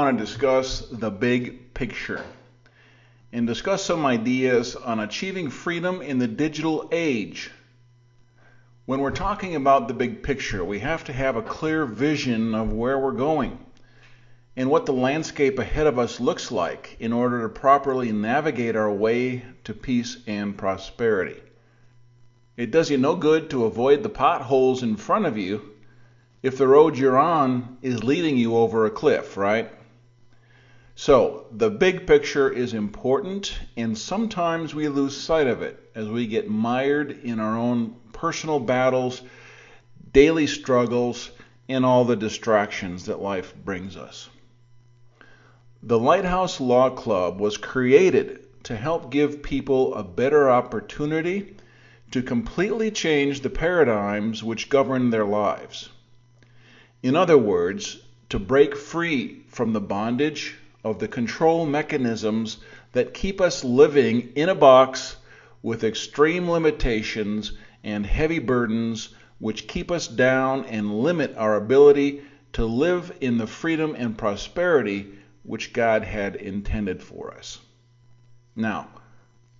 want to discuss the big picture and discuss some ideas on achieving freedom in the digital age. When we're talking about the big picture, we have to have a clear vision of where we're going and what the landscape ahead of us looks like in order to properly navigate our way to peace and prosperity. It does you no good to avoid the potholes in front of you if the road you're on is leading you over a cliff, right? So, the big picture is important, and sometimes we lose sight of it as we get mired in our own personal battles, daily struggles, and all the distractions that life brings us. The Lighthouse Law Club was created to help give people a better opportunity to completely change the paradigms which govern their lives. In other words, to break free from the bondage of the control mechanisms that keep us living in a box with extreme limitations and heavy burdens which keep us down and limit our ability to live in the freedom and prosperity which God had intended for us. Now,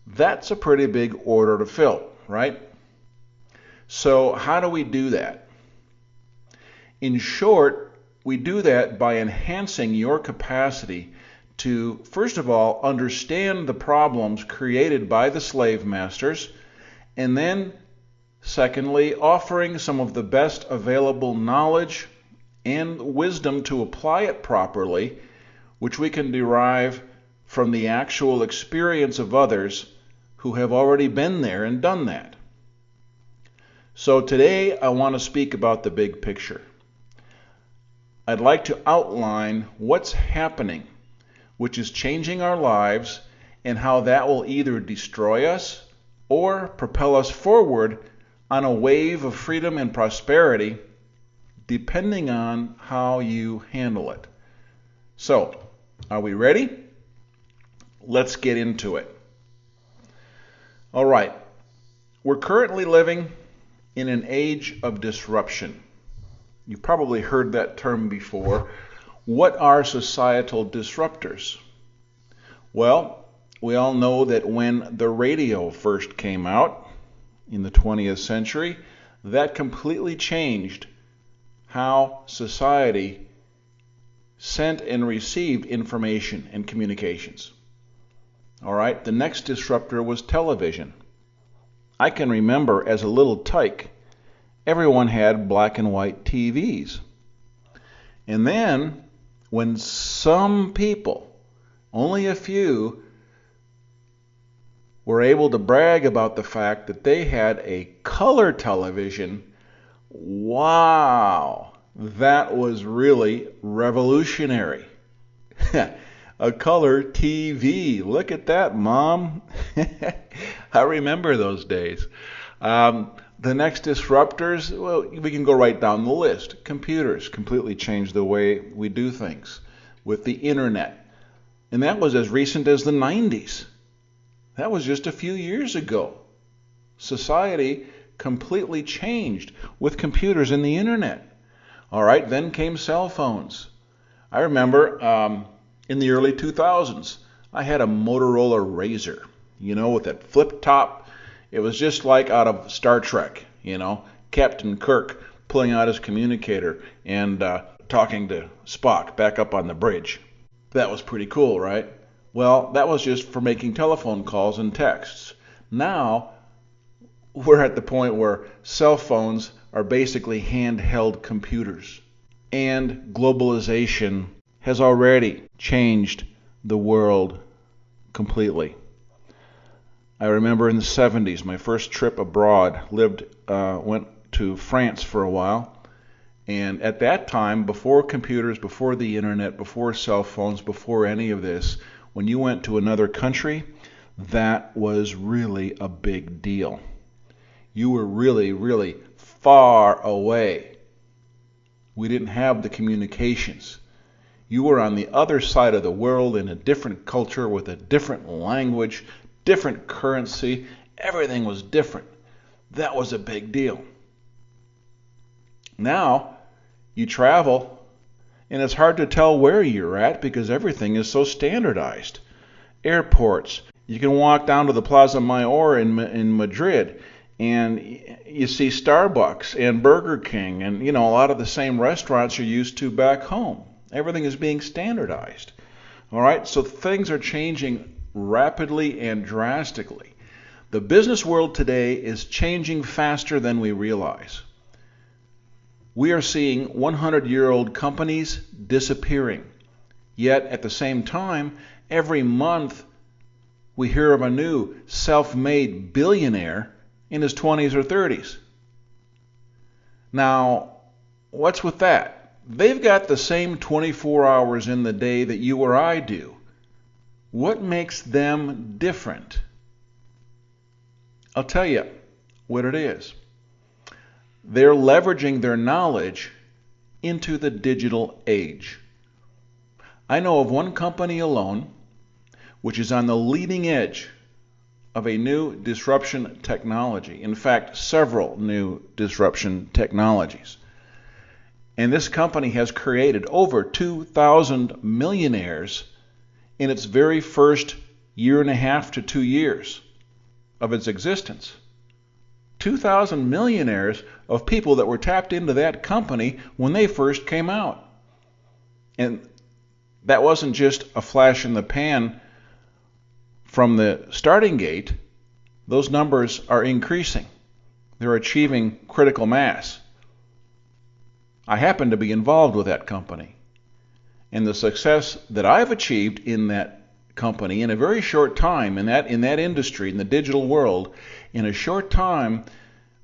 that's a pretty big order to fill, right? So how do we do that? In short, we do that by enhancing your capacity to, first of all, understand the problems created by the slave masters, and then, secondly, offering some of the best available knowledge and wisdom to apply it properly, which we can derive from the actual experience of others who have already been there and done that. So today I want to speak about the big picture. I'd like to outline what's happening, which is changing our lives, and how that will either destroy us or propel us forward on a wave of freedom and prosperity, depending on how you handle it. So, are we ready? Let's get into it. All right. We're currently living in an age of disruption. You've probably heard that term before. What are societal disruptors? Well, we all know that when the radio first came out in the 20th century, that completely changed how society sent and received information and communications. All right, the next disruptor was television. I can remember as a little tyke, everyone had black and white TVs. And then, when some people, only a few, were able to brag about the fact that they had a color television, wow, that was really revolutionary. A color TV. Look at that, Mom. I remember those days. The next disruptors, well, we can go right down the list. Computers completely changed the way we do things with the internet. And that was as recent as the 90s. That was just a few years ago. Society completely changed with computers and the internet. All right, then came cell phones. I remember in the early 2000s, I had a Motorola Razr, with that flip top. It was just like out of Star Trek, Captain Kirk pulling out his communicator and talking to Spock back up on the bridge. That was pretty cool, right? Well, that was just for making telephone calls and texts. Now, we're at the point where cell phones are basically handheld computers. And globalization has already changed the world completely. I remember in the 70s, my first trip abroad, went to France for a while. And at that time, before computers, before the internet, before cell phones, before any of this, when you went to another country, that was really a big deal. You were really, really far away. We didn't have the communications. You were on the other side of the world in a different culture with a different language, different currency. Everything was different. That was a big deal. Now, you travel And it's hard to tell where you're at because everything is so standardized. Airports. You can walk down to the Plaza Mayor in Madrid and you see Starbucks and Burger King and a lot of the same restaurants you're used to back home. Everything is being standardized. All right, so things are changing rapidly and drastically. The business world today is changing faster than we realize. We are seeing 100-year-old companies disappearing. Yet at the same time, every month we hear of a new self-made billionaire in his 20s or 30s. Now, what's with that? They've got the same 24 hours in the day that you or I do. What makes them different? I'll tell you what it is. They're leveraging their knowledge into the digital age. I know of one company alone which is on the leading edge of a new disruption technology. In fact, several new disruption technologies. And this company has created over 2,000 millionaires in its very first year and a half to 2 years of its existence. 2,000 millionaires of people that were tapped into that company when they first came out. And that wasn't just a flash in the pan from the starting gate. Those numbers are increasing. They're achieving critical mass. I happen to be involved with that company. And the success that I've achieved in that company in a very short time, in that industry, in the digital world, in a short time,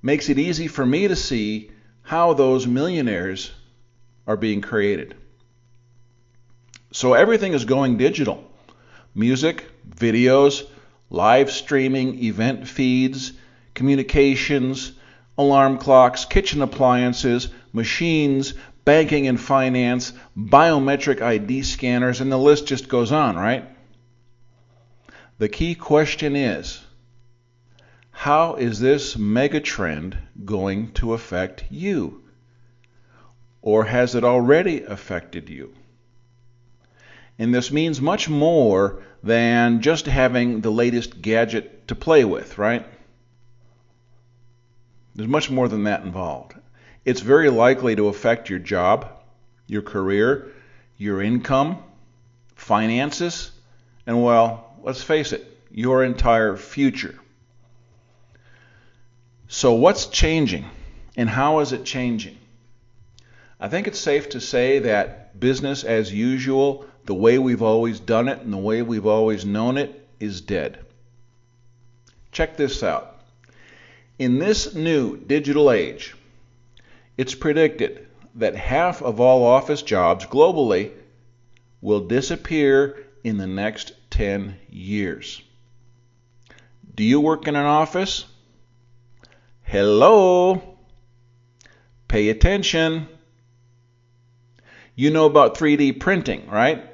makes it easy for me to see how those millionaires are being created. So everything is going digital. Music, videos, live streaming, event feeds, communications, alarm clocks, kitchen appliances, machines, banking and finance, biometric ID scanners, and the list just goes on, right? The key question is, how is this megatrend going to affect you? Or has it already affected you? And this means much more than just having the latest gadget to play with, right? There's much more than that involved. It's very likely to affect your job, your career, your income, finances, and well, let's face it, your entire future. So what's changing and how is it changing? I think it's safe to say that business as usual, the way we've always done it and the way we've always known it, is dead. Check this out. In this new digital age, it's predicted that half of all office jobs globally will disappear in the next 10 years. Do you work in an office? Hello? Pay attention. You know about 3D printing, right?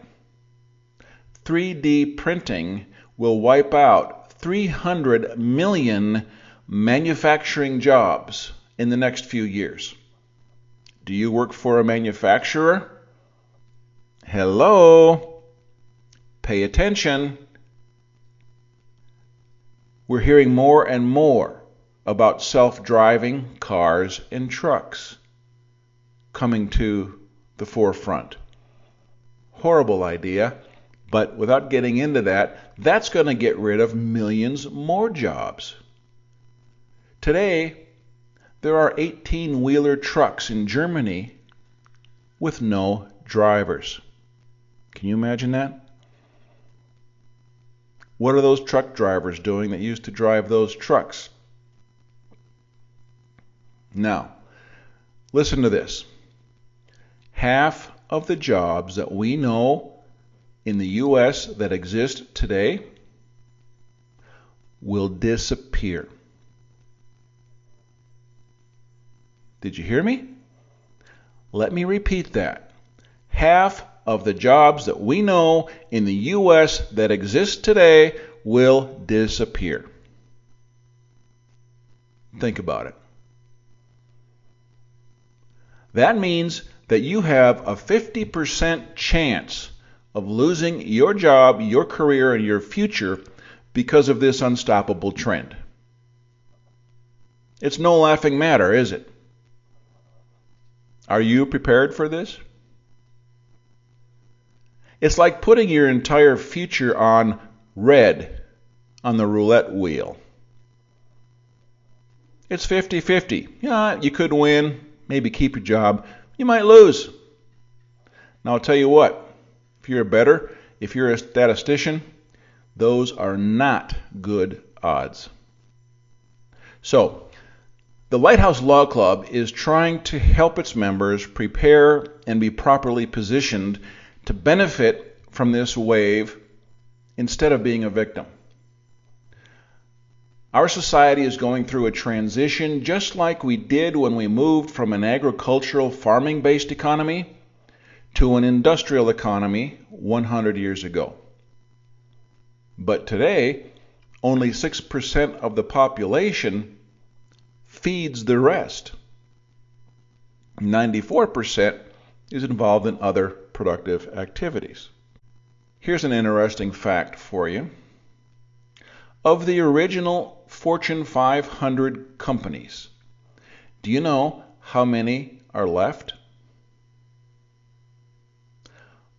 3D printing will wipe out 300 million manufacturing jobs in the next few years. Do you work for a manufacturer? Hello? Pay attention. We're hearing more and more about self-driving cars and trucks coming to the forefront. Horrible idea, but without getting into that, that's going to get rid of millions more jobs. Today, there are 18-wheeler trucks in Germany with no drivers. Can you imagine that? What are those truck drivers doing that used to drive those trucks? Now, listen to this. Half of the jobs that we know in the U.S. that exist today will disappear. Did you hear me? Let me repeat that. Half of the jobs that we know in the U.S. that exist today will disappear. Think about it. That means that you have a 50% chance of losing your job, your career, and your future because of this unstoppable trend. It's no laughing matter, is it? Are you prepared for this? It's like putting your entire future on red on the roulette wheel. It's 50-50. Yeah, you could win, maybe keep your job. You might lose. Now I'll tell you what, if you're a bettor, if you're a statistician, those are not good odds. So, the Lighthouse Law Club is trying to help its members prepare and be properly positioned to benefit from this wave instead of being a victim. Our society is going through a transition just like we did when we moved from an agricultural farming-based economy to an industrial economy 100 years ago. But today, only 6% of the population feeds the rest. 94% is involved in other productive activities. Here's an interesting fact for you. Of the original Fortune 500 companies, do you know how many are left?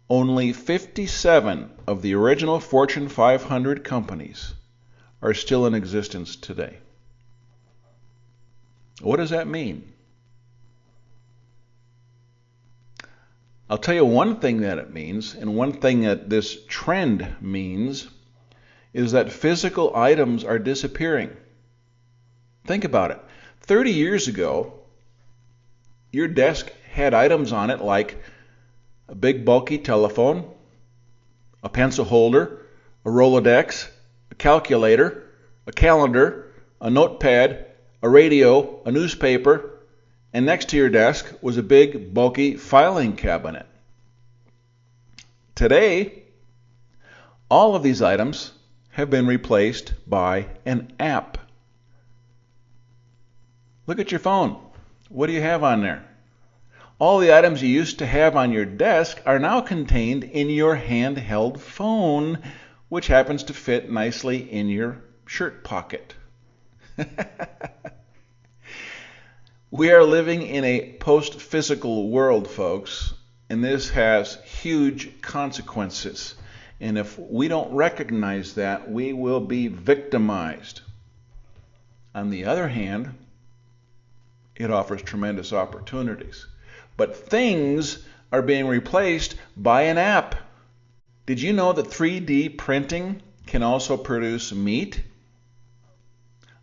Only 57 of the original Fortune 500 companies are still in existence today. What does that mean? I'll tell you one thing that it means, and one thing that this trend means, is that physical items are disappearing. Think about it. 30 years ago, your desk had items on it like a big bulky telephone, a pencil holder, a Rolodex, a calculator, a calendar, a notepad, a radio, a newspaper, and next to your desk was a big bulky filing cabinet. Today, all of these items have been replaced by an app. Look at your phone. What do you have on there? All the items you used to have on your desk are now contained in your handheld phone, which happens to fit nicely in your shirt pocket. We are living in a post-physical world, folks, and this has huge consequences. And if we don't recognize that, we will be victimized. On the other hand, it offers tremendous opportunities. But things are being replaced by an app. Did you know that 3D printing can also produce meat?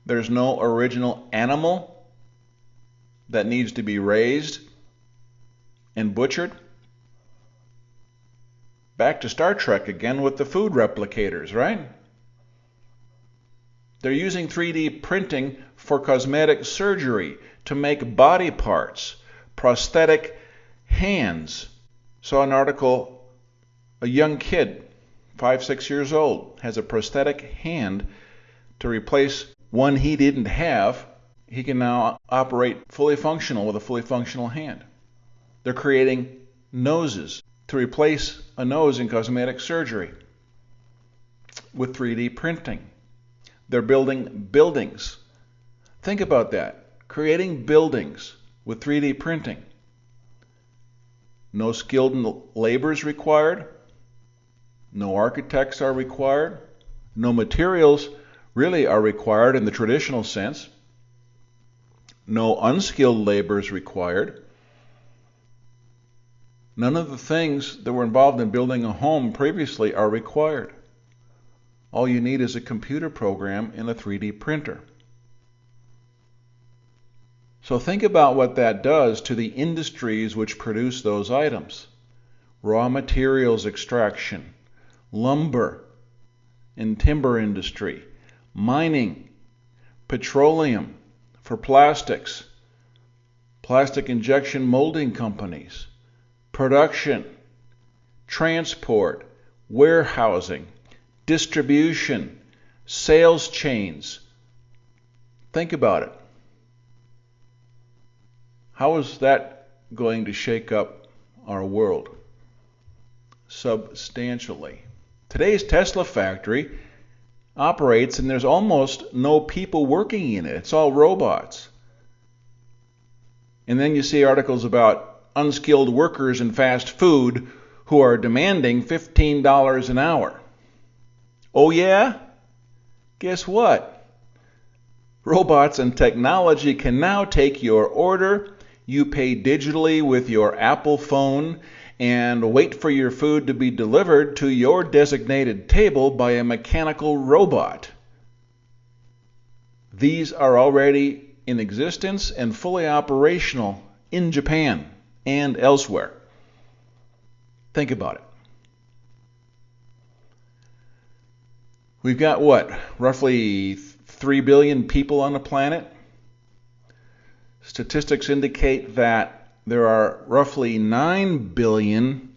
There's no original animal that needs to be raised and butchered. Back to Star Trek again with the food replicators, right? They're using 3D printing for cosmetic surgery to make body parts, prosthetic hands. Saw an article, a young kid, 5-6 years old, has a prosthetic hand to replace one he didn't have. He can now operate fully functional with a fully functional hand. They're creating noses to replace a nose in cosmetic surgery with 3D printing. They're building buildings. Think about that. Creating buildings with 3D printing. No skilled labor is required. No architects are required. No materials really are required in the traditional sense. No unskilled labor is required. None of the things that were involved in building a home previously are required. All you need is a computer program and a 3D printer. So think about what that does to the industries which produce those items. Raw materials extraction, lumber and timber industry, mining, petroleum for plastics, plastic injection molding companies, production, transport, warehousing, distribution, sales chains. Think about it. How is that going to shake up our world substantially. Today's Tesla factory operates and there's almost no people working in it. It's all robots. And then you see articles about unskilled workers in fast food who are demanding $15 an hour. Oh yeah? Guess what? Robots and technology can now take your order. You pay digitally with your Apple phone and wait for your food to be delivered to your designated table by a mechanical robot. These are already in existence and fully operational in Japan and elsewhere. Think about it. We've got what? Roughly 3 billion people on the planet. Statistics indicate that there are roughly 9 billion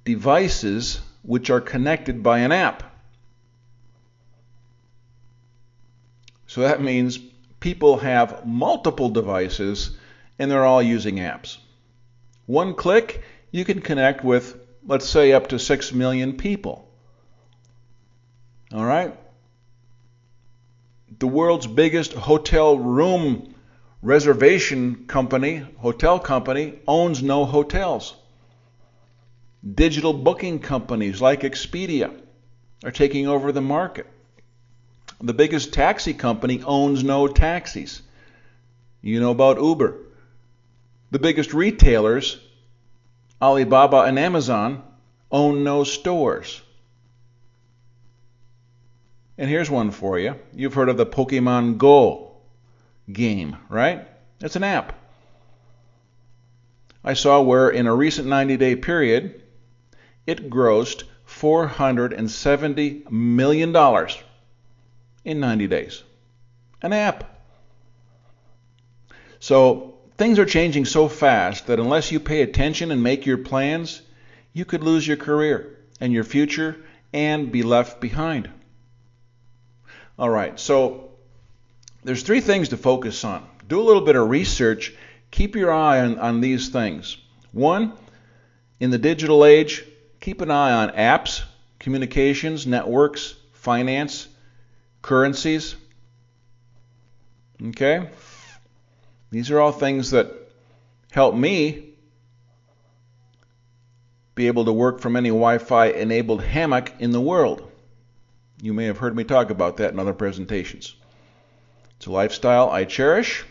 devices which are connected by an app. So that means people have multiple devices and they're all using apps. One click, you can connect with, let's say, up to 6 million people. All right? The world's biggest hotel room reservation company, hotel company, owns no hotels. Digital booking companies like Expedia are taking over the market. The biggest taxi company owns no taxis. You know about Uber. The biggest retailers, Alibaba and Amazon, own no stores. And here's one for you. You've heard of the Pokemon Go game, right? It's an app. I saw where in a recent 90-day period, it grossed $470 million in 90 days. An app. So things are changing so fast that unless you pay attention and make your plans, you could lose your career and your future and be left behind. All right, so there's 3 things to focus on. Do a little bit of research. Keep your eye on these things. 1, in the digital age, keep an eye on apps, communications, networks, finance, currencies. Okay? These are all things that help me be able to work from any Wi-Fi enabled hammock in the world. You may have heard me talk about that in other presentations. It's a lifestyle I cherish,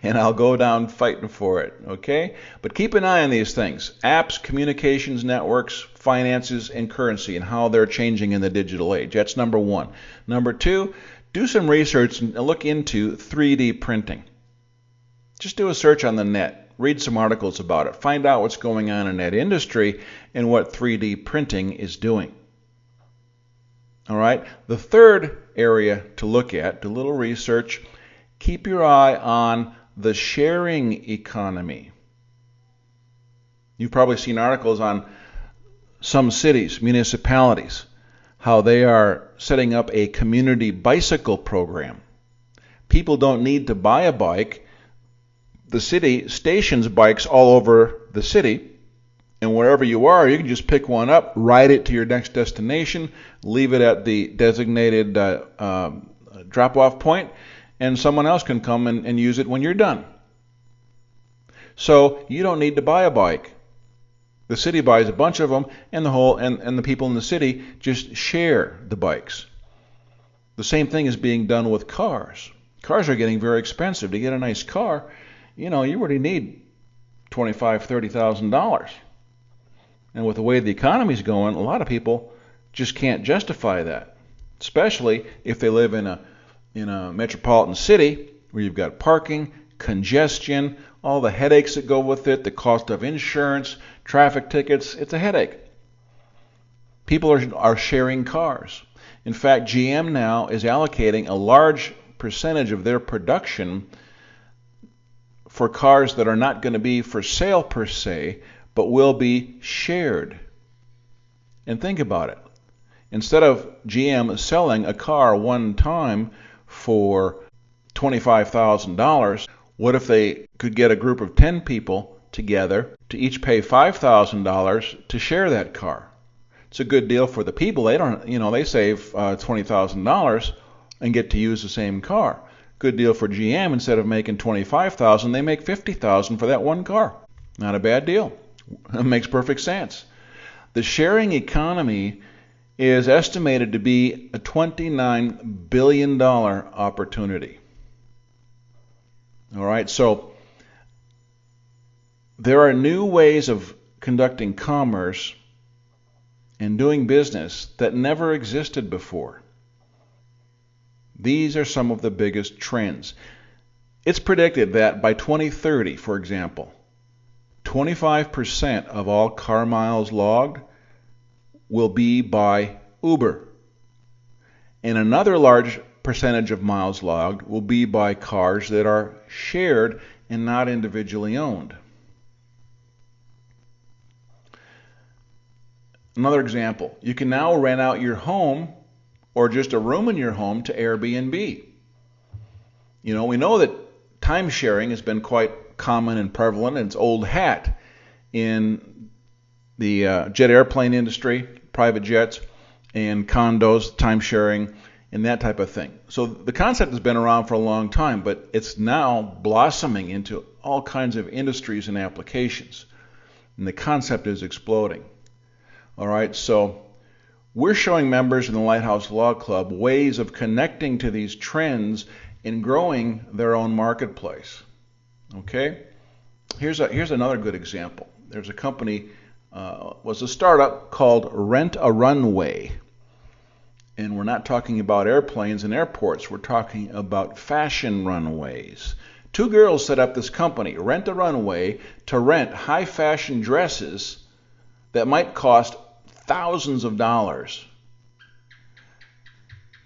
and I'll go down fighting for it, okay? But keep an eye on these things. Apps, communications, networks, finances, and currency, and how they're changing in the digital age. That's number 1. Number 2, do some research and look into 3D printing. Just do a search on the net. Read some articles about it. Find out what's going on in that industry and what 3D printing is doing. All right. The third area to look at, do a little research, keep your eye on the sharing economy. You've probably seen articles on some cities, municipalities, how they are setting up a community bicycle program. People don't need to buy a bike. The city stations bikes all over the city. And wherever you are, you can just pick one up, ride it to your next destination, leave it at the designated drop-off point, and someone else can come and use it when you're done. So you don't need to buy a bike. The city buys a bunch of them, and the people in the city just share the bikes. The same thing is being done with cars. Cars are getting very expensive. To get a nice car, you already need $25,000, $30,000. And with the way the economy's going, a lot of people just can't justify that, especially if they live in a metropolitan city where you've got parking, congestion, all the headaches that go with it, the cost of insurance, traffic tickets. It's a headache. People are sharing cars. In fact, GM now is allocating a large percentage of their production for cars that are not going to be for sale per se, but will be shared. And think about it. Instead of GM selling a car one time for $25,000, What if they could get a group of 10 people together to each pay $5,000 to share that car? It's a good deal for the people. They don't, they save $20,000 and get to use the same car. Good deal for GM. Instead of making $25,000, they make $50,000 for that one car. Not a bad deal. It makes perfect sense. The sharing economy is estimated to be a $29 billion opportunity. All right, so there are new ways of conducting commerce and doing business that never existed before. These are some of the biggest trends. It's predicted that by 2030, for example, 25% of all car miles logged will be by Uber. And another large percentage of miles logged will be by cars that are shared and not individually owned. Another example, you can now rent out your home or just a room in your home to Airbnb. We know that time sharing has been quite common and prevalent, and it's old hat in the jet airplane industry, private jets, and condos, time sharing, and that type of thing. So the concept has been around for a long time, but it's now blossoming into all kinds of industries and applications. And the concept is exploding. All right, so we're showing members in the Lighthouse Law Club ways of connecting to these trends and growing their own marketplace. Okay? Here's another good example. There's a company, was a startup called Rent a Runway. And we're not talking about airplanes and airports. We're talking about fashion runways. Two girls set up this company, Rent a Runway, to rent high fashion dresses that might cost thousands of dollars.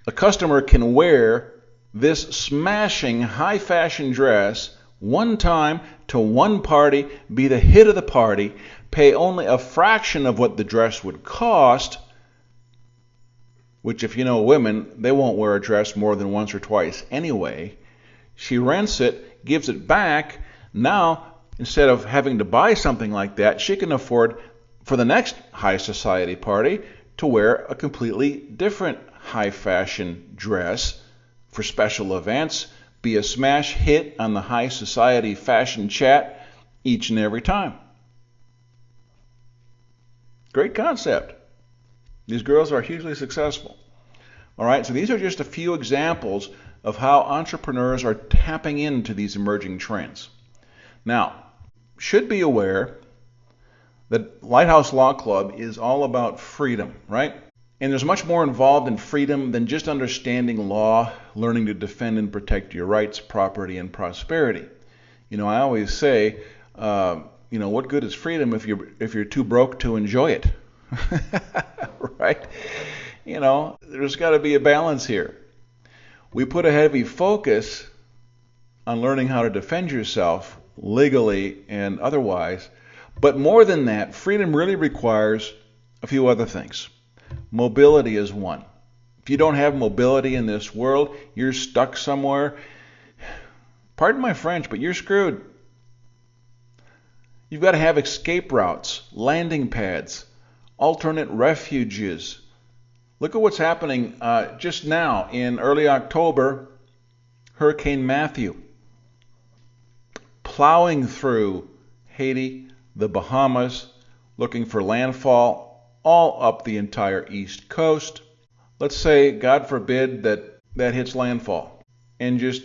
A customer can wear this smashing high fashion dress one time to one party, be the hit of the party, pay only a fraction of what the dress would cost, which if you know women, they won't wear a dress more than once or twice anyway. She rents it, gives it back. Now, instead of having to buy something like that, she can afford for the next high society party to wear a completely different high fashion dress for special events, be a smash hit on the high society fashion chat each and every time. Great concept. These girls are hugely successful. All right, so these are just a few examples of how entrepreneurs are tapping into these emerging trends. Now, should be aware that Lighthouse Law Club is all about freedom, right? And there's much more involved in freedom than just understanding law, learning to defend and protect your rights, property, and prosperity. I always say, what good is freedom if you're too broke to enjoy it? Right? There's got to be a balance here. We put a heavy focus on learning how to defend yourself legally and otherwise. But more than that, freedom really requires a few other things. Mobility is one. If you don't have mobility in this world, you're stuck somewhere. Pardon my French, but you're screwed. You've got to have escape routes, landing pads, alternate refuges. Look at what's happening just now in early October, Hurricane Matthew, plowing through Haiti, the Bahamas, looking for landfall all up the entire East Coast. Let's say, God forbid, that hits landfall and just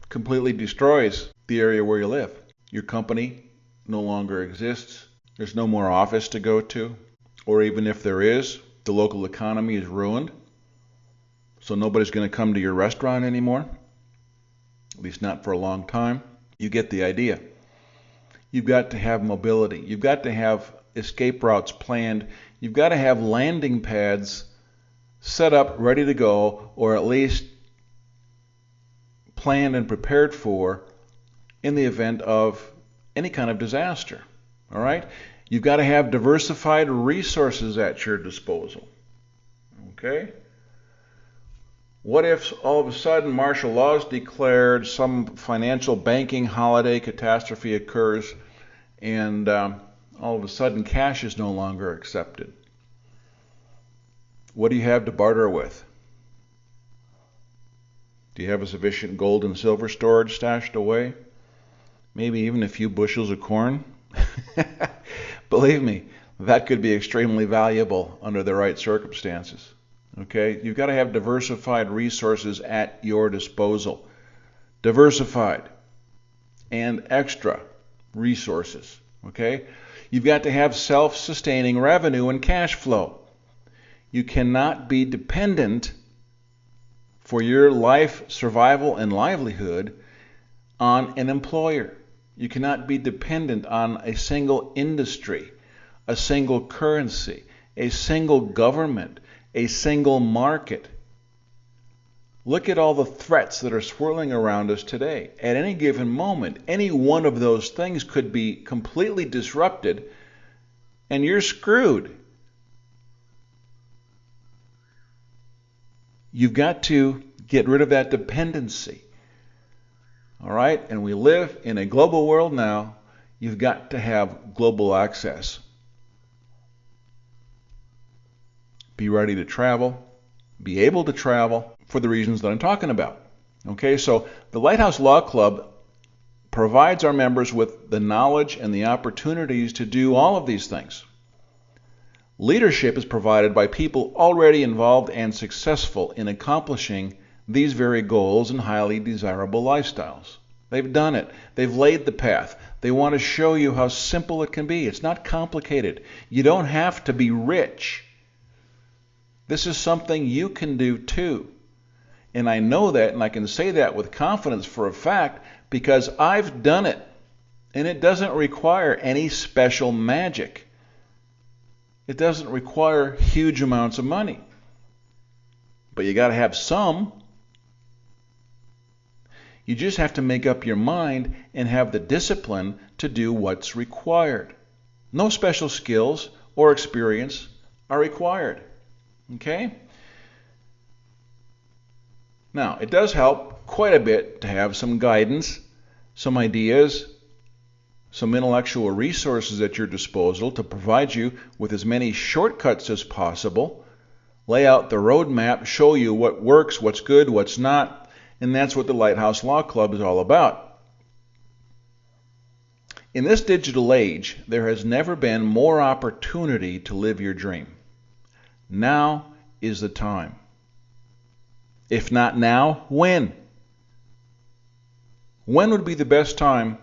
completely destroys the area where you live. Your company no longer exists. There's no more office to go to. Or even if there is, the local economy is ruined. So nobody's going to come to your restaurant anymore. At least not for a long time. You get the idea. You've got to have mobility. You've got to have escape routes planned. You've got to have landing pads set up, ready to go, or at least planned and prepared for in the event of any kind of disaster. All right? You've got to have diversified resources at your disposal. Okay? What if all of a sudden martial law is declared, some financial banking holiday catastrophe occurs, and all of a sudden cash is no longer accepted? What do you have to barter with? Do you have a sufficient gold and silver storage stashed away? Maybe even a few bushels of corn? Believe me, that could be extremely valuable under the right circumstances. Okay? You've got to have diversified resources at your disposal. Diversified and extra resources. Okay? You've got to have self-sustaining revenue and cash flow. You cannot be dependent for your life, survival, and livelihood on an employer. You cannot be dependent on a single industry, a single currency, a single government, a single market. Look at all the threats that are swirling around us today. At any given moment, any one of those things could be completely disrupted, and you're screwed. You've got to get rid of that dependency. All right? And we live in a global world now. You've got to have global access. Be ready to travel. Be able to travel for the reasons that I'm talking about. Okay? So the Lighthouse Law Club provides our members with the knowledge and the opportunities to do all of these things. Leadership is provided by people already involved and successful in accomplishing these very goals and highly desirable lifestyles. They've done it. They've laid the path. They want to show you how simple it can be. It's not complicated. You don't have to be rich. This is something you can do too. And I know that, and I can say that with confidence for a fact because I've done it. And it doesn't require any special magic. It doesn't require huge amounts of money. But you got to have some. You just have to make up your mind and have the discipline to do what's required. No special skills or experience are required. Okay? Now, it does help quite a bit to have some guidance, some ideas, some intellectual resources at your disposal to provide you with as many shortcuts as possible, lay out the roadmap, show you what works, what's good, what's not, and that's what the Lighthouse Law Club is all about. In this digital age, there has never been more opportunity to live your dream. Now is the time. If not now, when? When would be the best time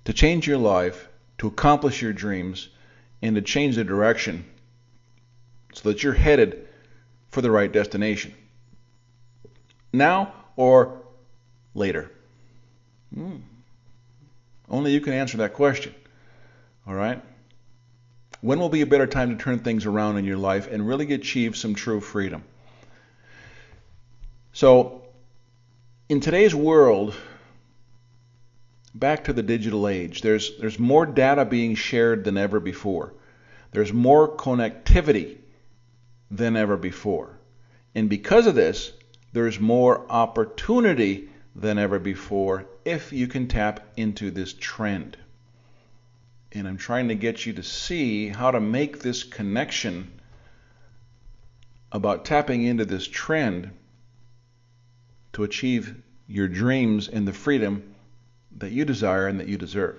to change your life, to accomplish your dreams, and to change the direction so that you're headed for the right destination? Now or later? Only you can answer that question. All right? When will be a better time to turn things around in your life and really achieve some true freedom? So, in today's world, back to the digital age, there's more data being shared than ever before. There's more connectivity than ever before. And because of this, there's more opportunity than ever before if you can tap into this trend. And I'm trying to get you to see how to make this connection about tapping into this trend to achieve your dreams and the freedom that you desire and that you deserve.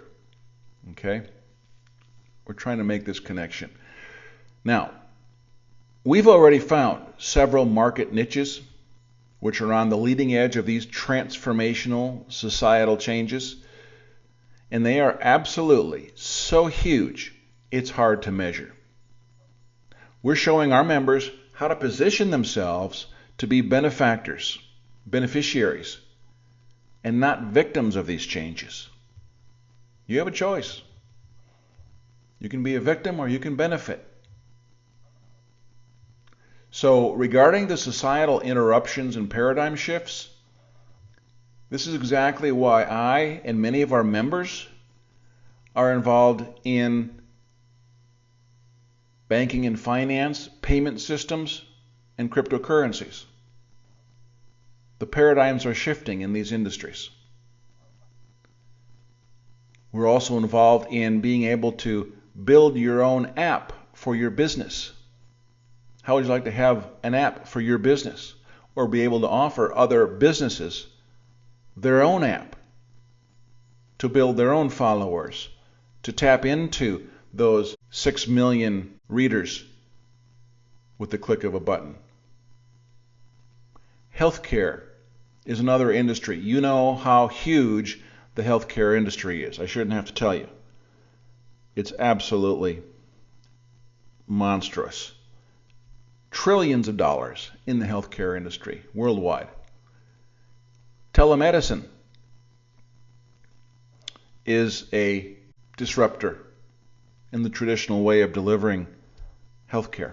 Okay? We're trying to make this connection. Now, we've already found several market niches which are on the leading edge of these transformational societal changes. And they are absolutely so huge, it's hard to measure. We're showing our members how to position themselves to be benefactors, beneficiaries, and not victims of these changes. You have a choice. You can be a victim or you can benefit. So, regarding the societal interruptions and paradigm shifts, this is exactly why I and many of our members are involved in banking and finance, payment systems, and cryptocurrencies. The paradigms are shifting in these industries. We're also involved in being able to build your own app for your business. How would you like to have an app for your business, or be able to offer other businesses their own app to build their own followers, to tap into those 6 million readers with the click of a button? Healthcare is another industry. You know how huge the healthcare industry is. I shouldn't have to tell you. It's absolutely monstrous. Trillions of dollars in the healthcare industry worldwide. Telemedicine is a disruptor in the traditional way of delivering healthcare.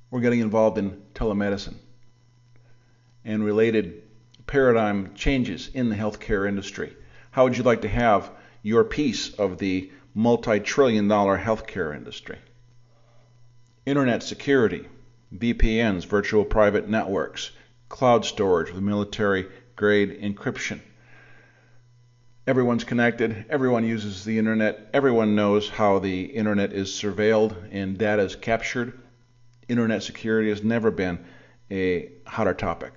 We're getting involved in telemedicine and related paradigm changes in the healthcare industry. How would you like to have your piece of the multi-trillion-dollar healthcare industry? Internet security, VPNs, virtual private networks, cloud storage with military-grade encryption. Everyone's connected, everyone uses the internet, everyone knows how the internet is surveilled and data is captured. Internet security has never been a hotter topic.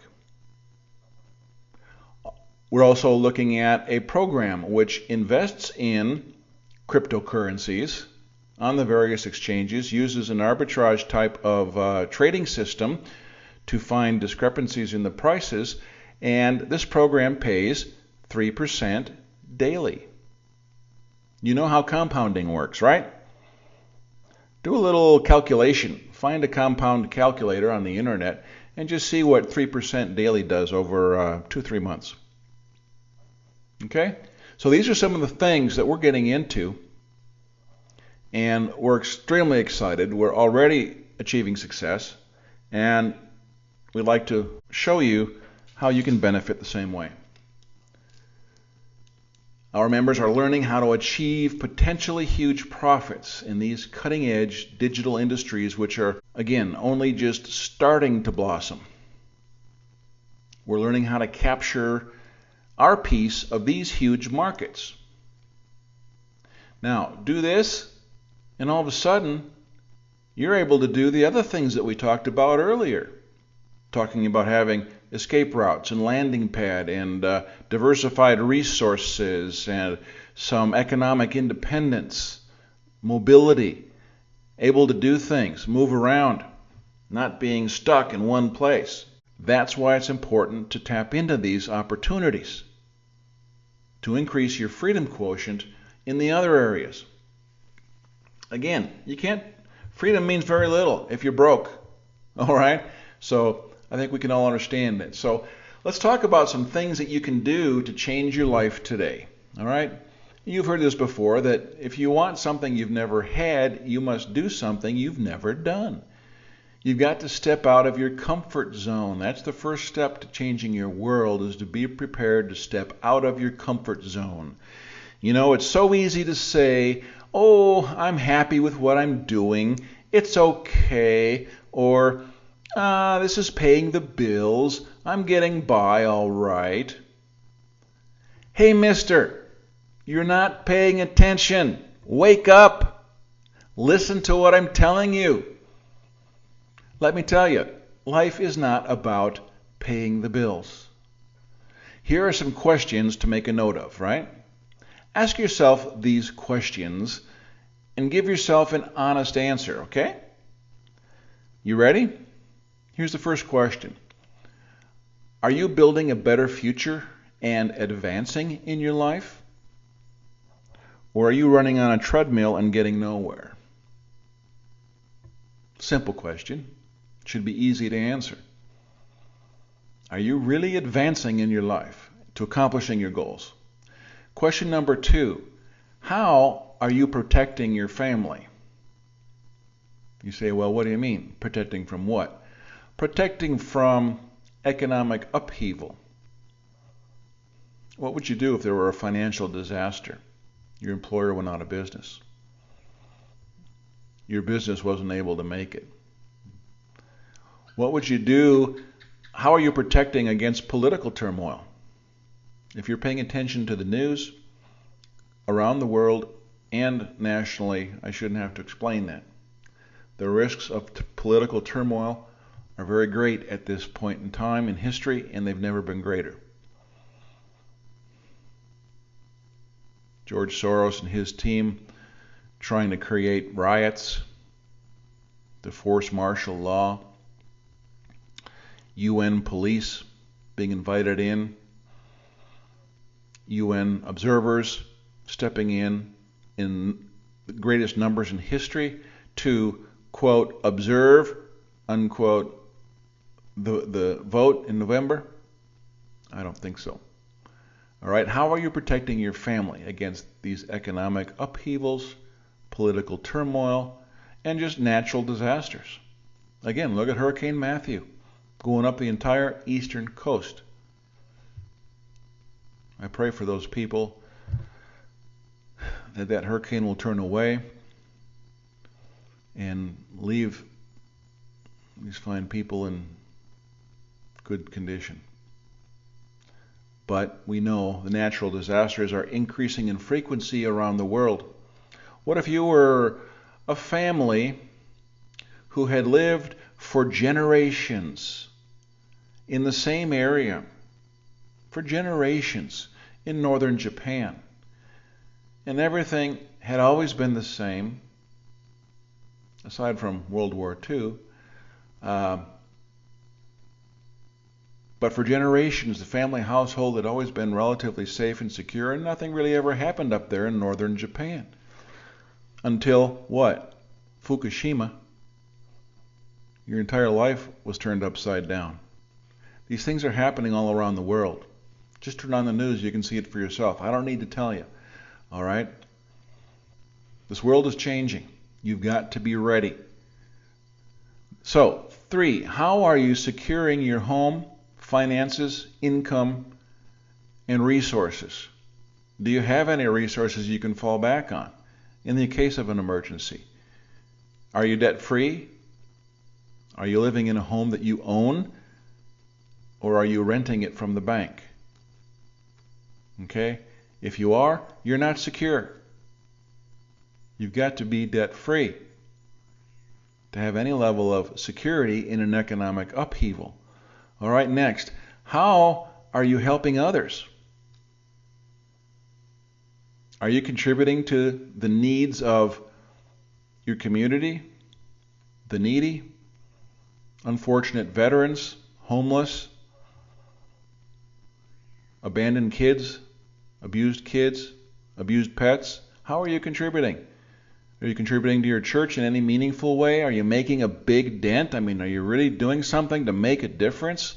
We're also looking at a program which invests in cryptocurrencies on the various exchanges, uses an arbitrage type of trading system to find discrepancies in the prices, and this program pays 3% daily. You know how compounding works, right? Do a little calculation. Find a compound calculator on the internet and just see what 3% daily does over 2-3 months. Okay? So these are some of the things that we're getting into, and we're extremely excited. We're already achieving success, and we'd like to show you how you can benefit the same way. Our members are learning how to achieve potentially huge profits in these cutting-edge digital industries, which are, again, only just starting to blossom. We're learning how to capture our piece of these huge markets. Now, do this, and all of a sudden, you're able to do the other things that we talked about earlier. Talking about having escape routes and landing pad and diversified resources and some economic independence, mobility, able to do things, move around, not being stuck in one place. That's why it's important to tap into these opportunities to increase your freedom quotient in the other areas. Again, freedom means very little if you're broke. All right? So I think we can all understand that. So let's talk about some things that you can do to change your life today. All right? You've heard this before, that if you want something you've never had, you must do something you've never done. You've got to step out of your comfort zone. That's the first step to changing your world, is to be prepared to step out of your comfort zone. You know, it's so easy to say, oh, I'm happy with what I'm doing, it's okay, or this is paying the bills, I'm getting by all right. Hey, mister, you're not paying attention. Wake up. Listen to what I'm telling you. Let me tell you, life is not about paying the bills. Here are some questions to make a note of, right? Ask yourself these questions and give yourself an honest answer, okay? You ready? Here's the first question. Are you building a better future and advancing in your life? Or are you running on a treadmill and getting nowhere? Simple question. Should be easy to answer. Are you really advancing in your life to accomplishing your goals? Question number 2. How are you protecting your family? You say, well, what do you mean? Protecting from what? Protecting from economic upheaval. What would you do if there were a financial disaster? Your employer went out of business. Your business wasn't able to make it. What would you do How are you protecting against political turmoil? If you're paying attention to the news around the world and nationally, I shouldn't have to explain that. The risks of political turmoil are very great at this point in time in history, and they've never been greater. George Soros and his team trying to create riots, to force martial law, UN police being invited in, UN observers stepping in the greatest numbers in history to, quote, observe, unquote, the vote in November? I don't think so. All right, how are you protecting your family against these economic upheavals, political turmoil, and just natural disasters? Again, look at Hurricane Matthew going up the entire eastern coast. I pray for those people that hurricane will turn away and leave these fine people in good condition. But we know the natural disasters are increasing in frequency around the world. What if you were a family who had lived for generations in the same area, for generations in northern Japan, and everything had always been the same, aside from World War II, but for generations, the family household had always been relatively safe and secure, and nothing really ever happened up there in northern Japan. Until what? Fukushima. Your entire life was turned upside down. These things are happening all around the world. Just turn on the news, you can see it for yourself. I don't need to tell you. All right? This world is changing. You've got to be ready. So, 3, how are you securing your home, finances, income, and resources? Do you have any resources you can fall back on in the case of an emergency? Are you debt free? Are you living in a home that you own? Or are you renting it from the bank? Okay? If you are, you're not secure. You've got to be debt free to have any level of security in an economic upheaval. All right, next. How are you helping others? Are you contributing to the needs of your community, the needy, unfortunate veterans, homeless, abandoned kids, abused pets? How are you contributing? Are you contributing to your church in any meaningful way? Are you making a big dent? I mean, are you really doing something to make a difference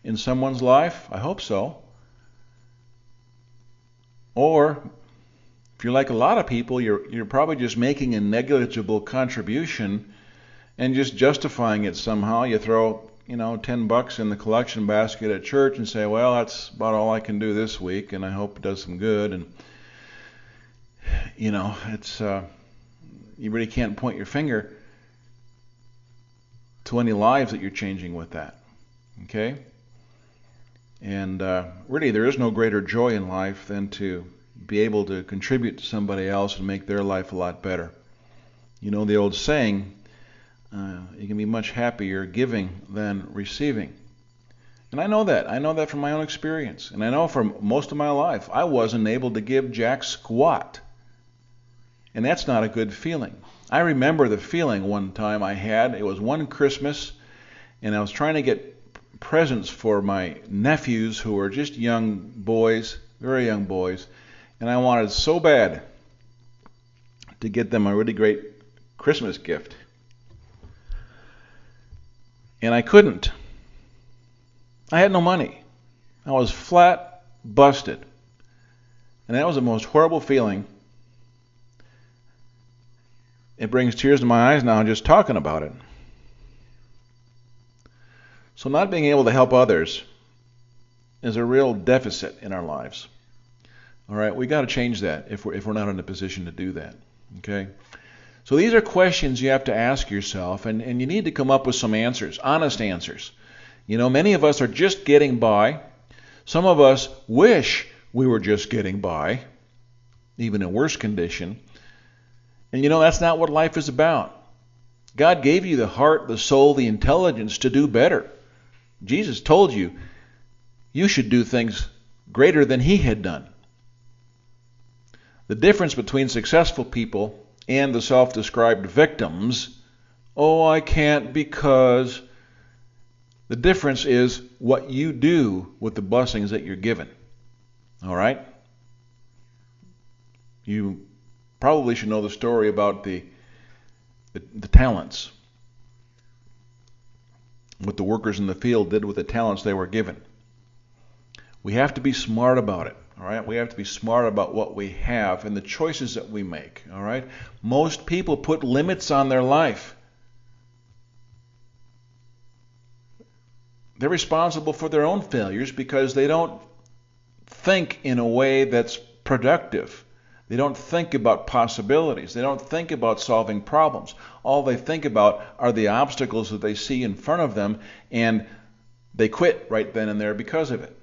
in someone's life? I hope so. Or, if you're like a lot of people, you're probably just making a negligible contribution and just justifying it somehow. You throw, $10 in the collection basket at church and say, well, that's about all I can do this week, and I hope it does some good. And, it's... you really can't point your finger to any lives that you're changing with that. Okay? And really, there is no greater joy in life than to be able to contribute to somebody else and make their life a lot better. You know the old saying, you can be much happier giving than receiving. And I know that. I know that from my own experience. And I know from most of my life, I wasn't able to give jack squat. And that's not a good feeling. I remember the feeling one time I had. It was one Christmas, and I was trying to get presents for my nephews who were just young boys, very young boys, and I wanted so bad to get them a really great Christmas gift. And I couldn't. I had no money. I was flat busted. And that was the most horrible feeling. It brings tears to my eyes now just talking about it. So not being able to help others is a real deficit in our lives. All right, we got to change that if we're not in a position to do that. Okay? So these are questions you have to ask yourself, and you need to come up with some answers, honest answers. You know, many of us are just getting by. Some of us wish we were just getting by, even in worse condition. And you know, that's not what life is about. God gave you the heart, the soul, the intelligence to do better. Jesus told you you should do things greater than he had done. The difference between successful people and the self-described victims, oh, I can't because, the difference is what you do with the blessings that you're given. All right? You probably should know the story about the talents. What the workers in the field did with the talents they were given. We have to be smart about it. All right? We have to be smart about what we have and the choices that we make. All right? Most people put limits on their life. They're responsible for their own failures because they don't think in a way that's productive. They don't think about possibilities. They don't think about solving problems. All they think about are the obstacles that they see in front of them, and they quit right then and there because of it.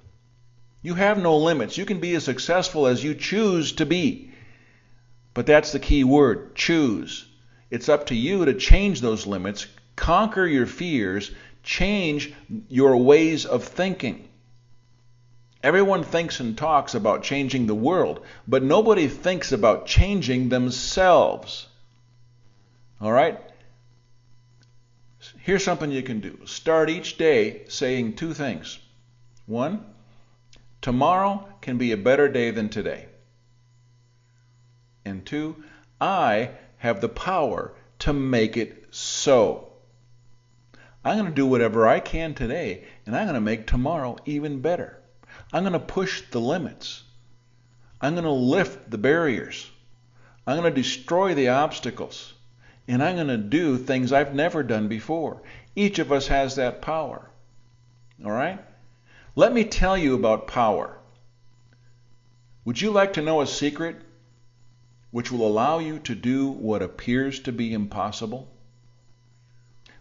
You have no limits. You can be as successful as you choose to be. But that's the key word, choose. It's up to you to change those limits, conquer your fears, change your ways of thinking. Everyone thinks and talks about changing the world, but nobody thinks about changing themselves. All right? Here's something you can do. Start each day saying two things. One, tomorrow can be a better day than today. And two, I have the power to make it so. I'm going to do whatever I can today, and I'm going to make tomorrow even better. I'm going to push the limits. I'm going to lift the barriers. I'm going to destroy the obstacles. And I'm going to do things I've never done before. Each of us has that power. All right? Let me tell you about power. Would you like to know a secret which will allow you to do what appears to be impossible?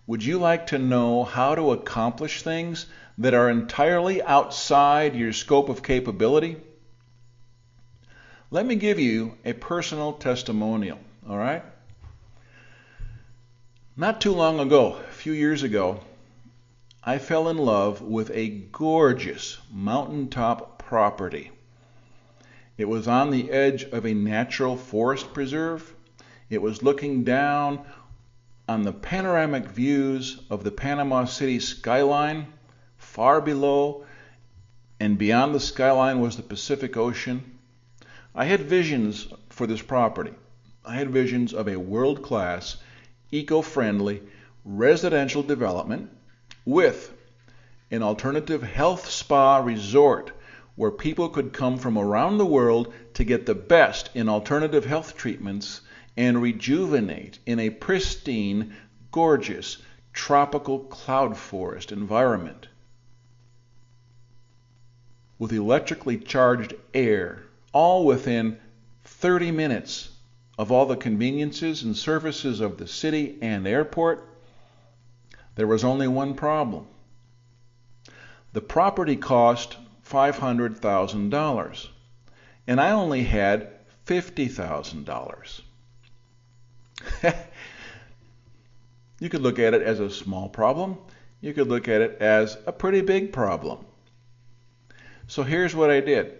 Would you like to know how to accomplish things that are entirely outside your scope of capability? Let me give you a personal testimonial, all right? Not too long ago, a few years ago, I fell in love with a gorgeous mountaintop property. It was on the edge of a natural forest preserve. It was looking down on the panoramic views of the Panama City skyline. Far below and beyond the skyline was the Pacific Ocean. I had visions for this property. I had visions of a world-class, eco-friendly residential development with an alternative health spa resort where people could come from around the world to get the best in alternative health treatments and rejuvenate in a pristine, gorgeous, tropical cloud forest environment with electrically charged air, all within 30 minutes of all the conveniences and services of the city and airport. There was only one problem. The property cost $500,000, and I only had $50,000. You could look at it as a small problem. You could look at it as a pretty big problem. So here's what I did.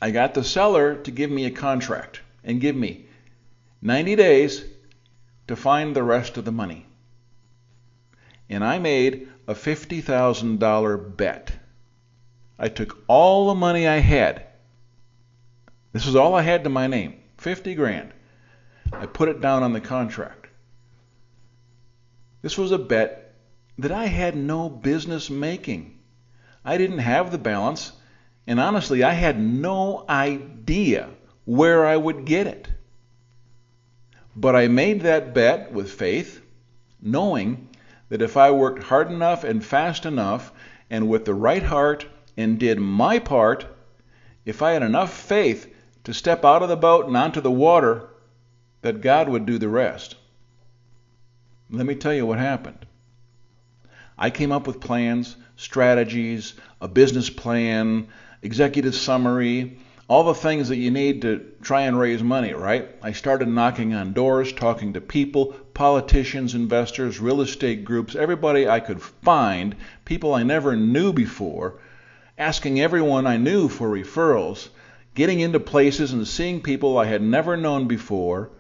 I got the seller to give me a contract and give me 90 days to find the rest of the money. And I made a $50,000 bet. I took all the money I had. This was all I had to my name, 50 grand. I put it down on the contract. This was a bet that I had no business making. I didn't have the balance, and honestly, I had no idea where I would get it. But I made that bet with faith, knowing that if I worked hard enough and fast enough and with the right heart and did my part, if I had enough faith to step out of the boat and onto the water, that God would do the rest. Let me tell you what happened. I came up with plans, strategies, a business plan, executive summary, all the things that you need to try and raise money, right? I started knocking on doors, talking to people, politicians, investors, real estate groups, everybody I could find, people I never knew before, asking everyone I knew for referrals, getting into places and seeing people I had never known before.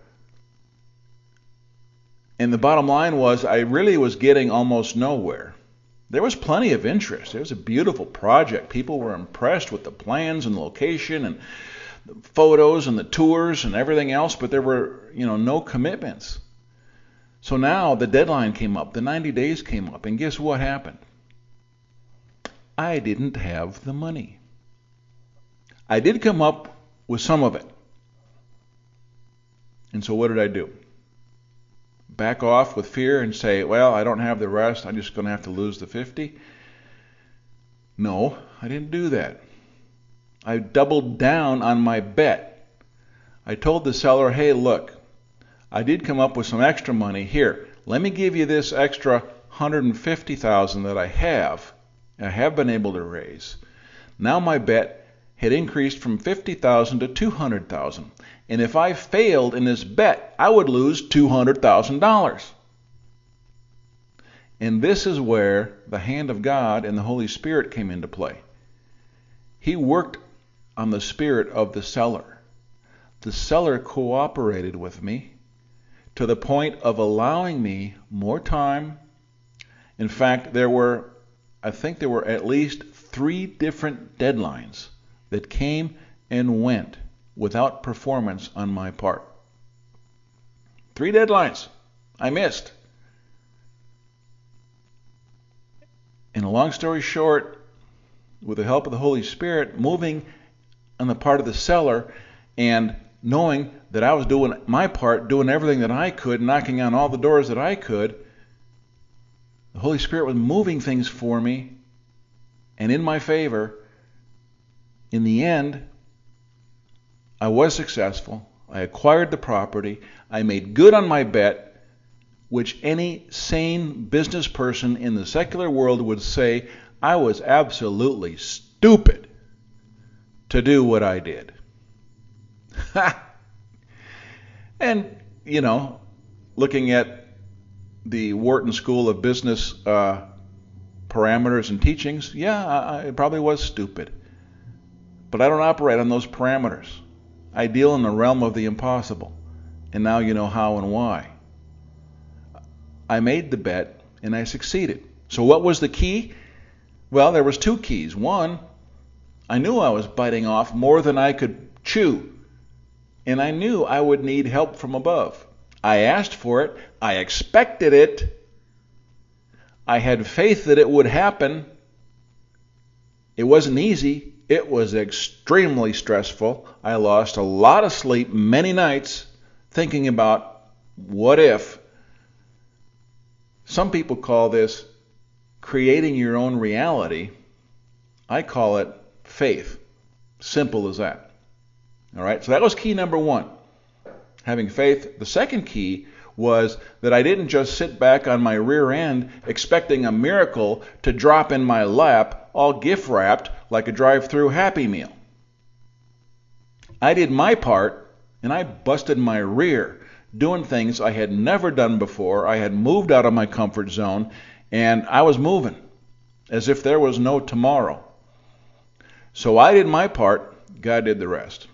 And the bottom line was I really was getting almost nowhere. There was plenty of interest. It was a beautiful project. People were impressed with the plans and the location and the photos and the tours and everything else, but there were, no commitments. So now the deadline came up, the 90 days came up, and guess what happened? I didn't have the money. I did come up with some of it. And so what did I do? Back off with fear and say, well, I don't have the rest, I'm just going to have to lose the 50? No, I didn't do that. I doubled down on my bet. I told the seller, hey, look, I did come up with some extra money. Here, let me give you this extra $150,000 that I have been able to raise. Now my bet had increased from $50,000 to $200,000. And if I failed in this bet, I would lose $200,000. And this is where the hand of God and the Holy Spirit came into play. He worked on the spirit of the seller. The seller cooperated with me to the point of allowing me more time. In fact, I think there were at least 3 different deadlines that came and went without performance on my part. 3 deadlines I missed. And a long story short, with the help of the Holy Spirit, moving on the part of the seller and knowing that I was doing my part, doing everything that I could, knocking on all the doors that I could, the Holy Spirit was moving things for me and in my favor. In the end, I was successful. I acquired the property. I made good on my bet, which any sane business person in the secular world would say I was absolutely stupid to do what I did. And, looking at the Wharton School of Business parameters and teachings, I probably was stupid. But I don't operate on those parameters. I deal in the realm of the impossible. And now you know how and why. I made the bet and I succeeded. So what was the key? Well, there was 2 keys. One, I knew I was biting off more than I could chew. And I knew I would need help from above. I asked for it. I expected it. I had faith that it would happen. It wasn't easy. It was extremely stressful. I lost a lot of sleep many nights thinking about what if. Some people call this creating your own reality. I call it faith. Simple as that. All right, so that was key number 1, having faith. The second key was that I didn't just sit back on my rear end expecting a miracle to drop in my lap, all gift wrapped like a drive-through Happy Meal. I did my part, and I busted my rear doing things I had never done before. I had moved out of my comfort zone, and I was moving as if there was no tomorrow. So I did my part, God did the rest.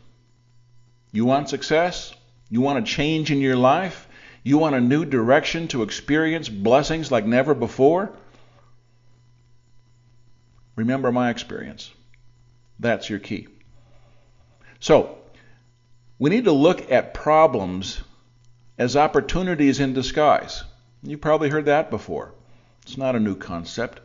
You want success? You want a change in your life? You want a new direction to experience blessings like never before? Remember my experience. That's your key. So, we need to look at problems as opportunities in disguise. You've probably heard that before. It's not a new concept.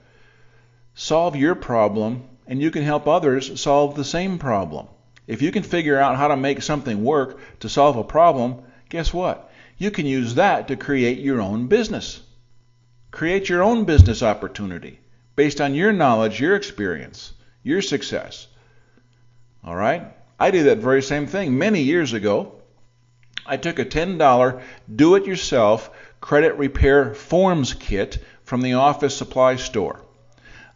Solve your problem, and you can help others solve the same problem. If you can figure out how to make something work to solve a problem, guess what? You can use that to create your own business. Create your own business opportunity based on your knowledge, your experience, your success. All right? I did that very same thing many years ago. I took a $10 do-it-yourself credit repair forms kit from the office supply store.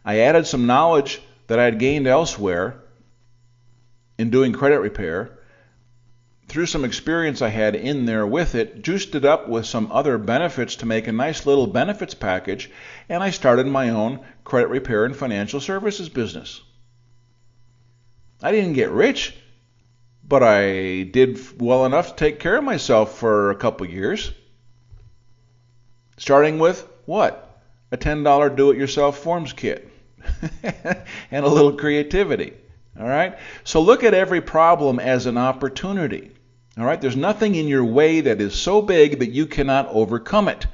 I added some knowledge that I had gained elsewhere in doing credit repair. Through some experience I had in there with it, juiced it up with some other benefits to make a nice little benefits package, and I started my own credit repair and financial services business. I didn't get rich, but I did well enough to take care of myself for a couple years. Starting with what? A $10 do-it-yourself forms kit and a little creativity. All right? So look at every problem as an opportunity. All right? There's nothing in your way that is so big that you cannot overcome it.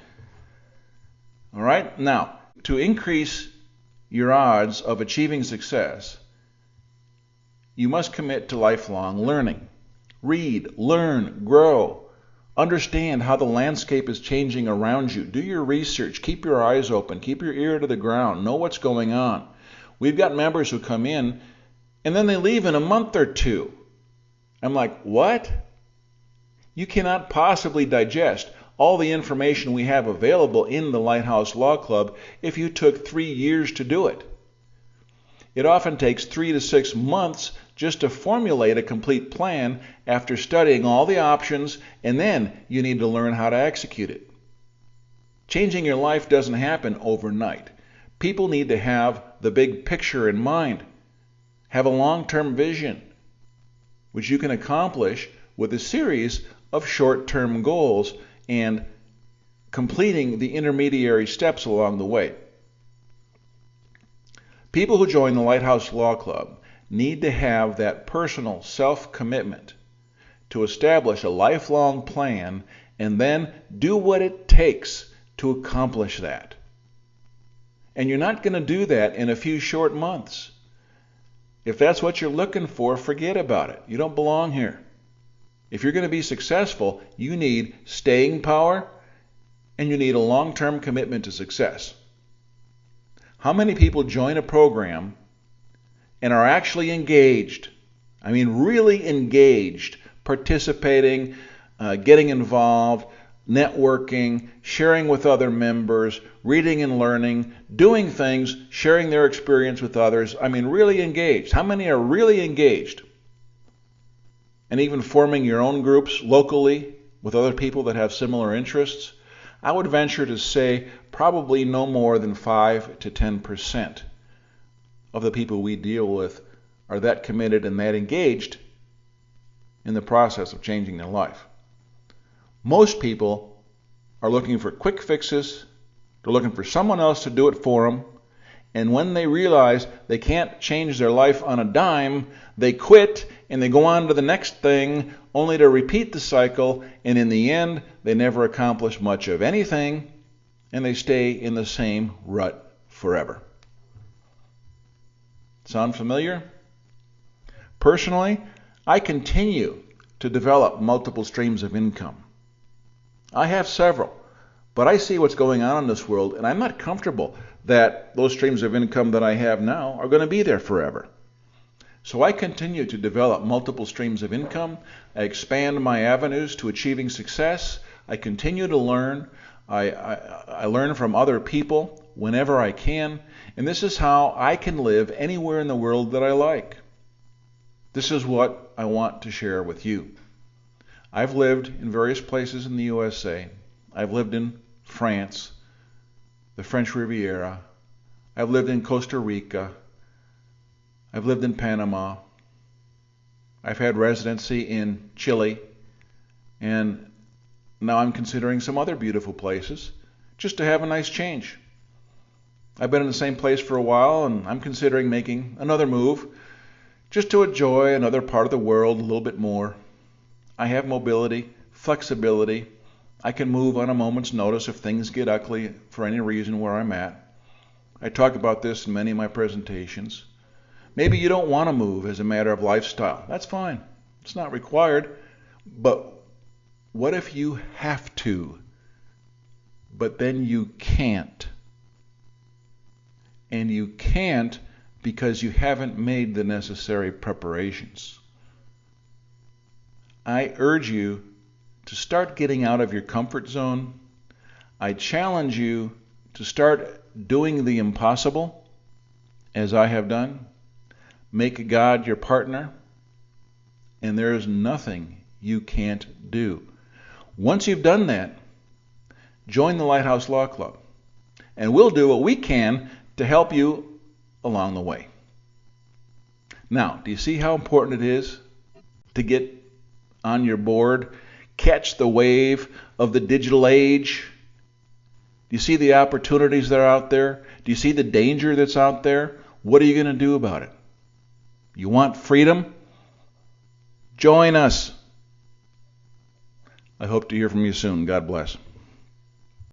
All right? Now, to increase your odds of achieving success, you must commit to lifelong learning. Read, learn, grow. Understand how the landscape is changing around you. Do your research. Keep your eyes open. Keep your ear to the ground. Know what's going on. We've got members who come in and then they leave in a month or two. I'm like, what? You cannot possibly digest all the information we have available in the Lighthouse Law Club if you took 3 years to do it. It often takes 3 to 6 months just to formulate a complete plan after studying all the options, and then you need to learn how to execute it. Changing your life doesn't happen overnight. People need to have the big picture in mind, have a long-term vision, which you can accomplish with a series of short-term goals and completing the intermediary steps along the way. People who join the Lighthouse Law Club need to have that personal self-commitment to establish a lifelong plan and then do what it takes to accomplish that. And you're not going to do that in a few short months. If that's what you're looking for, forget about it. You don't belong here. If you're going to be successful, you need staying power and you need a long-term commitment to success. How many people join a program and are actually engaged? I mean, really engaged, participating, getting involved, networking, sharing with other members, reading and learning, doing things, sharing their experience with others. I mean, really engaged. How many are really engaged? And even forming your own groups locally with other people that have similar interests? I would venture to say probably no more than 5 to 10% of the people we deal with are that committed and that engaged in the process of changing their life. Most people are looking for quick fixes. They're looking for someone else to do it for them. And when they realize they can't change their life on a dime, they quit and they go on to the next thing, only to repeat the cycle, and in the end, they never accomplish much of anything, and they stay in the same rut forever. Sound familiar? Personally, I continue to develop multiple streams of income. I have several, but I see what's going on in this world, and I'm not comfortable that those streams of income that I have now are going to be there forever. So I continue to develop multiple streams of income. I expand my avenues to achieving success. I continue to learn. I learn from other people whenever I can. And this is how I can live anywhere in the world that I like. This is what I want to share with you. I've lived in various places in the USA. I've lived in France, the French Riviera. I've lived in Costa Rica. I've lived in Panama. I've had residency in Chile. And now I'm considering some other beautiful places just to have a nice change. I've been in the same place for a while, and I'm considering making another move just to enjoy another part of the world a little bit more. I have mobility, flexibility. I can move on a moment's notice if things get ugly for any reason where I'm at. I talk about this in many of my presentations. Maybe you don't want to move as a matter of lifestyle. That's fine. It's not required. But what if you have to, but then you can't? And you can't because you haven't made the necessary preparations. I urge you to start getting out of your comfort zone. I challenge you to start doing the impossible, as I have done. Make God your partner, and there is nothing you can't do. Once you've done that, join the Lighthouse Law Club, and we'll do what we can to help you along the way. Now, do you see how important it is to get on your board, catch the wave of the digital age? Do you see the opportunities that are out there? Do you see the danger that's out there? What are you going to do about it? You want freedom? Join us. I hope to hear from you soon. God bless.